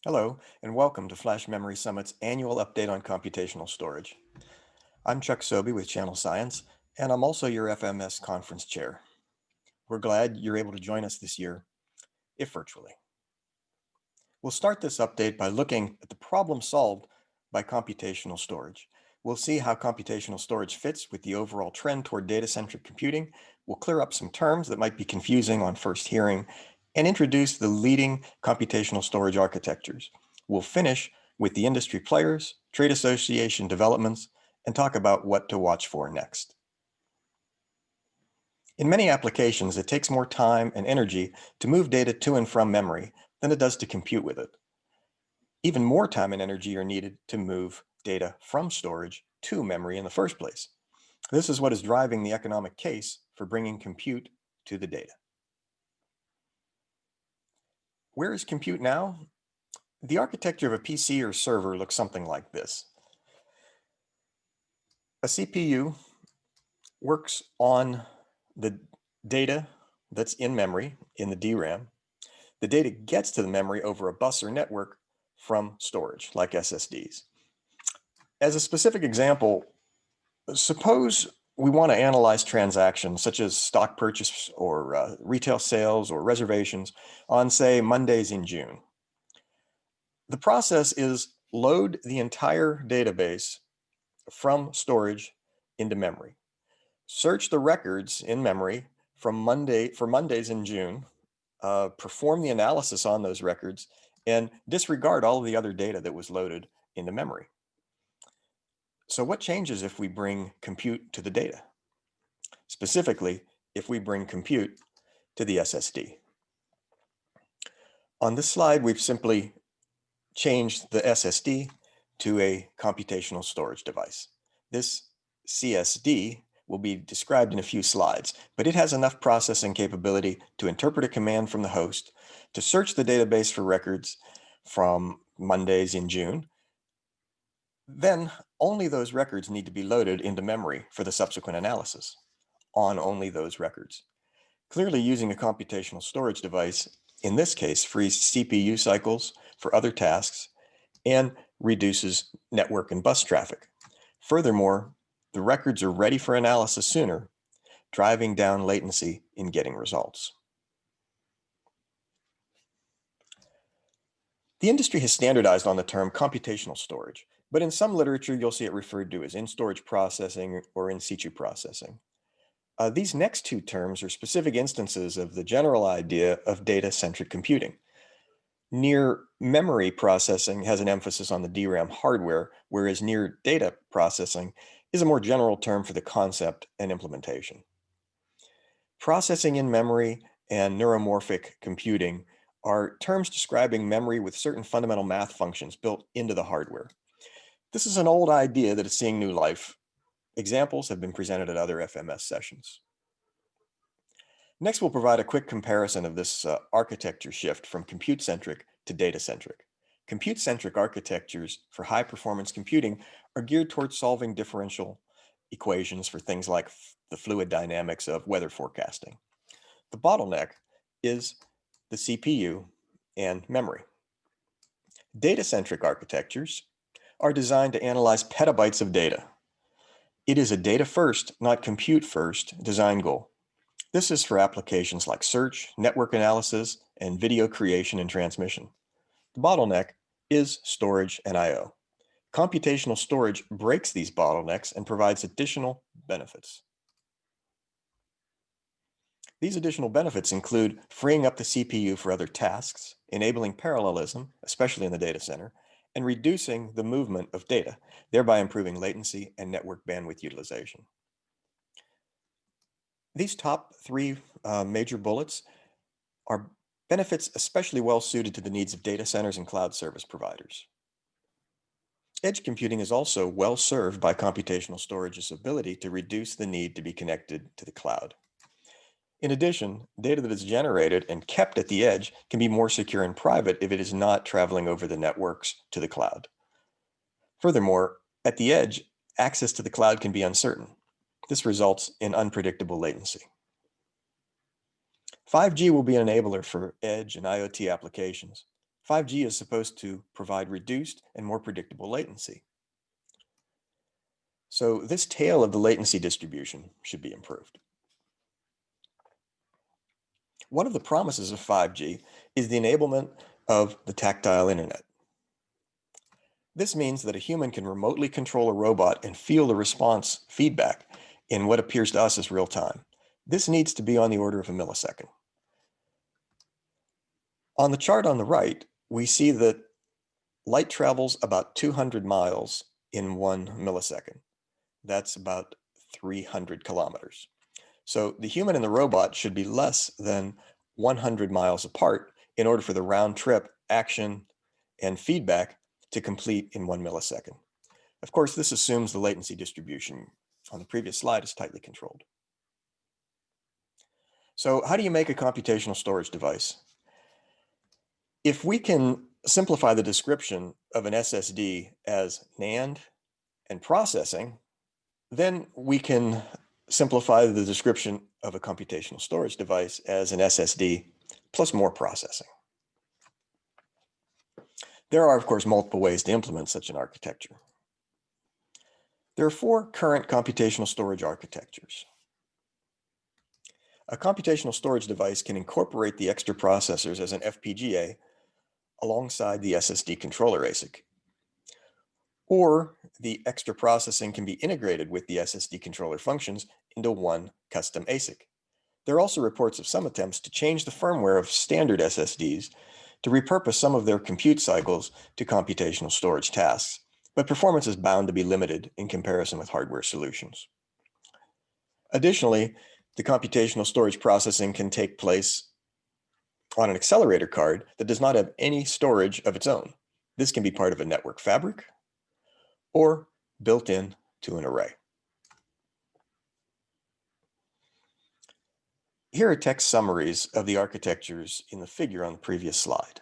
Hello, and welcome to Flash Memory Summit's annual update on computational storage. I'm Chuck Sobey with Channel Science, and I'm also your FMS conference chair. We're glad you're able to join us this year, if virtually. We'll start this update by looking at the problem solved by computational storage. We'll see how computational storage fits with the overall trend toward data-centric computing. We'll clear up some terms that might be confusing on first hearing, and introduce the leading computational storage architectures. We'll finish with the industry players, trade association developments, and talk about what to watch for next. In many applications, it takes more time and energy to move data to and from memory than it does to compute with it. Even more time and energy are needed to move data from storage to memory in the first place. This is what is driving the economic case for bringing compute to the data. Where is compute now? The architecture of a PC or server looks something like this. A CPU works on the data that's in memory, in the DRAM. The data gets to the memory over a bus or network from storage, like SSDs. As a specific example, suppose we want to analyze transactions such as stock purchase or retail sales or reservations on, say, Mondays in June. The process is load the entire database from storage into memory. Search the records in memory for Mondays in June, perform the analysis on those records, and disregard all of the other data that was loaded into memory. So what changes if we bring compute to the data? Specifically, if we bring compute to the SSD. On this slide, we've simply changed the SSD to a computational storage device. This CSD will be described in a few slides, but it has enough processing capability to interpret a command from the host, to search the database for records from Mondays in June. Then only those records need to be loaded into memory for the subsequent analysis on only those records. Clearly, using a computational storage device, in this case, frees CPU cycles for other tasks and reduces network and bus traffic. Furthermore, the records are ready for analysis sooner, driving down latency in getting results. The industry has standardized on the term computational storage, but in some literature, you'll see it referred to as in-storage processing or in situ processing. These next two terms are specific instances of the general idea of data-centric computing. Near memory processing has an emphasis on the DRAM hardware, whereas near data processing is a more general term for the concept and implementation. Processing in memory and neuromorphic computing are terms describing memory with certain fundamental math functions built into the hardware. This is an old idea that is seeing new life. Examples have been presented at other FMS sessions. Next, we'll provide a quick comparison of this architecture shift from compute-centric to data-centric. Compute-centric architectures for high-performance computing are geared towards solving differential equations for things like the fluid dynamics of weather forecasting. The bottleneck is the CPU and memory. Data-centric architectures are designed to analyze petabytes of data. It is a data-first, not compute-first design goal. This is for applications like search, network analysis, and video creation and transmission. The bottleneck is storage and I/O. Computational storage breaks these bottlenecks and provides additional benefits. These additional benefits include freeing up the CPU for other tasks, enabling parallelism, especially in the data center, and reducing the movement of data, thereby improving latency and network bandwidth utilization. These top three major bullets are benefits especially well suited to the needs of data centers and cloud service providers. Edge computing is also well served by computational storage's ability to reduce the need to be connected to the cloud. In addition, data that is generated and kept at the edge can be more secure and private if it is not traveling over the networks to the cloud. Furthermore, at the edge, access to the cloud can be uncertain. This results in unpredictable latency. 5G will be an enabler for edge and IoT applications. 5G is supposed to provide reduced and more predictable latency. So this tail of the latency distribution should be improved. One of the promises of 5G is the enablement of the tactile internet. This means that a human can remotely control a robot and feel the response feedback in what appears to us as real time. This needs to be on the order of a millisecond. On the chart on the right, we see that light travels about 200 miles in 1 millisecond. That's about 300 kilometers. So the human and the robot should be less than 100 miles apart in order for the round trip action and feedback to complete in 1 millisecond. Of course, this assumes the latency distribution on the previous slide is tightly controlled. So how do you make a computational storage device? If we can simplify the description of an SSD as NAND and processing, then we can simplify the description of a computational storage device as an SSD plus more processing. There are, of course, multiple ways to implement such an architecture. There are 4 current computational storage architectures. A computational storage device can incorporate the extra processors as an FPGA alongside the SSD controller ASIC. Or the extra processing can be integrated with the SSD controller functions into one custom ASIC. There are also reports of some attempts to change the firmware of standard SSDs to repurpose some of their compute cycles to computational storage tasks, but performance is bound to be limited in comparison with hardware solutions. Additionally, the computational storage processing can take place on an accelerator card that does not have any storage of its own. This can be part of a network fabric or built in to an array. Here are text summaries of the architectures in the figure on the previous slide.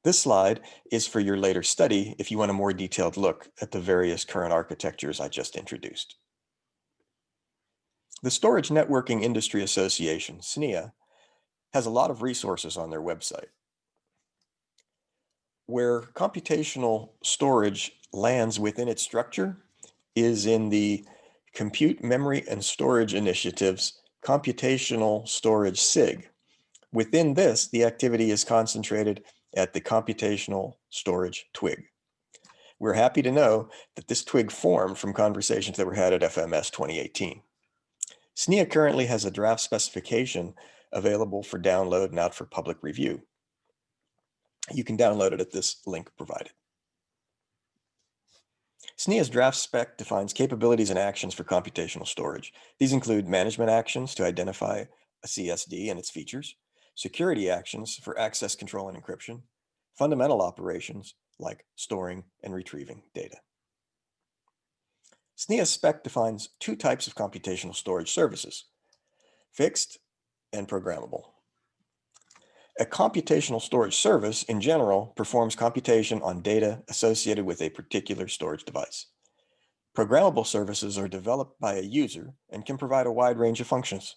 This slide is for your later study if you want a more detailed look at the various current architectures I just introduced. The Storage Networking Industry Association, SNIA, has a lot of resources on their website. Where computational storage lands within its structure is in the Compute Memory and Storage Initiative's Computational Storage SIG. Within this, the activity is concentrated at the Computational Storage twig. We're happy to know that this twig formed from conversations that were had at FMS 2018. SNIA currently has a draft specification available for download and out for public review. You can download it at this link provided. SNIA's draft spec defines capabilities and actions for computational storage. These include management actions to identify a CSD and its features, security actions for access control and encryption, fundamental operations like storing and retrieving data. SNIA's spec defines 2 types of computational storage services, fixed and programmable. A computational storage service, in general, performs computation on data associated with a particular storage device. Programmable services are developed by a user and can provide a wide range of functions.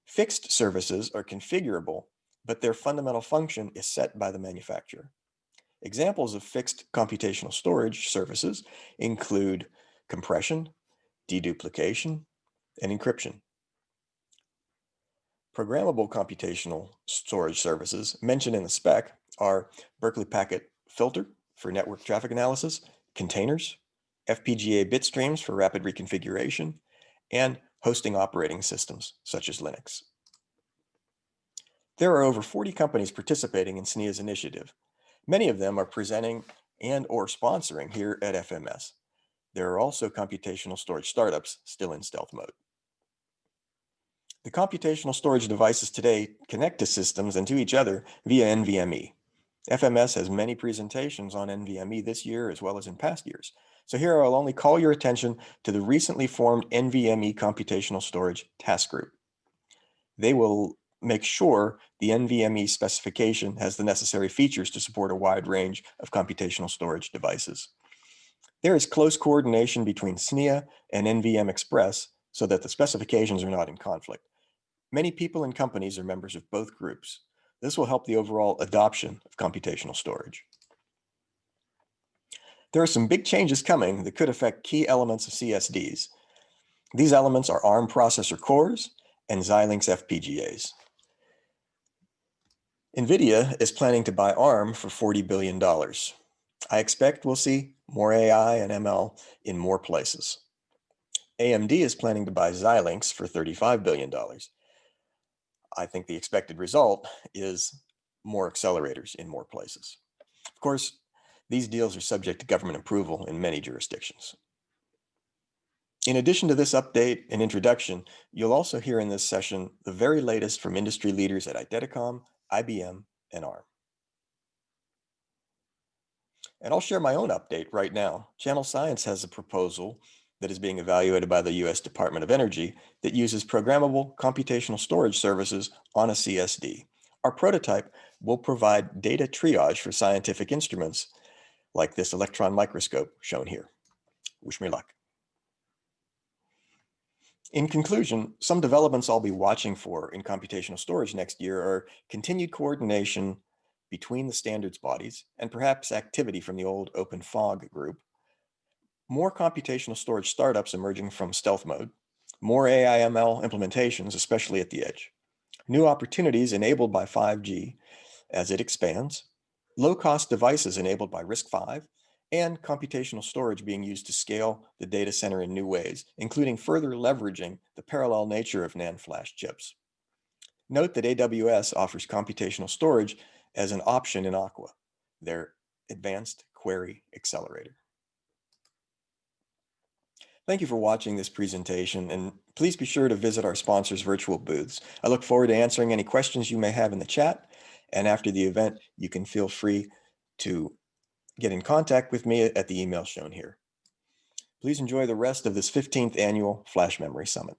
Fixed services are configurable, but their fundamental function is set by the manufacturer. Examples of fixed computational storage services include compression, deduplication, and encryption. Programmable computational storage services mentioned in the spec are Berkeley Packet Filter for network traffic analysis, containers, FPGA bit streams for rapid reconfiguration, and hosting operating systems such as Linux. There are over 40 companies participating in SNIA's initiative. Many of them are presenting and or sponsoring here at FMS. There are also computational storage startups still in stealth mode. The computational storage devices today connect to systems and to each other via NVMe. FMS has many presentations on NVMe this year as well as in past years. So here I'll only call your attention to the recently formed NVMe Computational Storage Task Group. They will make sure the NVMe specification has the necessary features to support a wide range of computational storage devices. There is close coordination between SNIA and NVM Express so that the specifications are not in conflict. Many people and companies are members of both groups. This will help the overall adoption of computational storage. There are some big changes coming that could affect key elements of CSDs. These elements are ARM processor cores and Xilinx FPGAs. NVIDIA is planning to buy ARM for $40 billion. I expect we'll see more AI and ML in more places. AMD is planning to buy Xilinx for $35 billion. I think the expected result is more accelerators in more places. Of course, these deals are subject to government approval in many jurisdictions. In addition to this update and introduction, you'll also hear in this session the very latest from industry leaders at Idetacom, IBM, and ARM. And I'll share my own update right now. Channel Science has a proposal that is being evaluated by the US Department of Energy that uses programmable computational storage services on a CSD. Our prototype will provide data triage for scientific instruments like this electron microscope shown here. Wish me luck. In conclusion, some developments I'll be watching for in computational storage next year are continued coordination between the standards bodies and perhaps activity from the old Open Fog group, more computational storage startups emerging from stealth mode, more AI/ML implementations, especially at the edge, new opportunities enabled by 5G as it expands, low-cost devices enabled by RISC-V, and computational storage being used to scale the data center in new ways, including further leveraging the parallel nature of NAND flash chips. Note that AWS offers computational storage as an option in Aqua, their advanced query accelerator. Thank you for watching this presentation, and please be sure to visit our sponsors' virtual booths. I look forward to answering any questions you may have in the chat, and after the event, you can feel free to get in contact with me at the email shown here. Please enjoy the rest of this 15th annual Flash Memory Summit.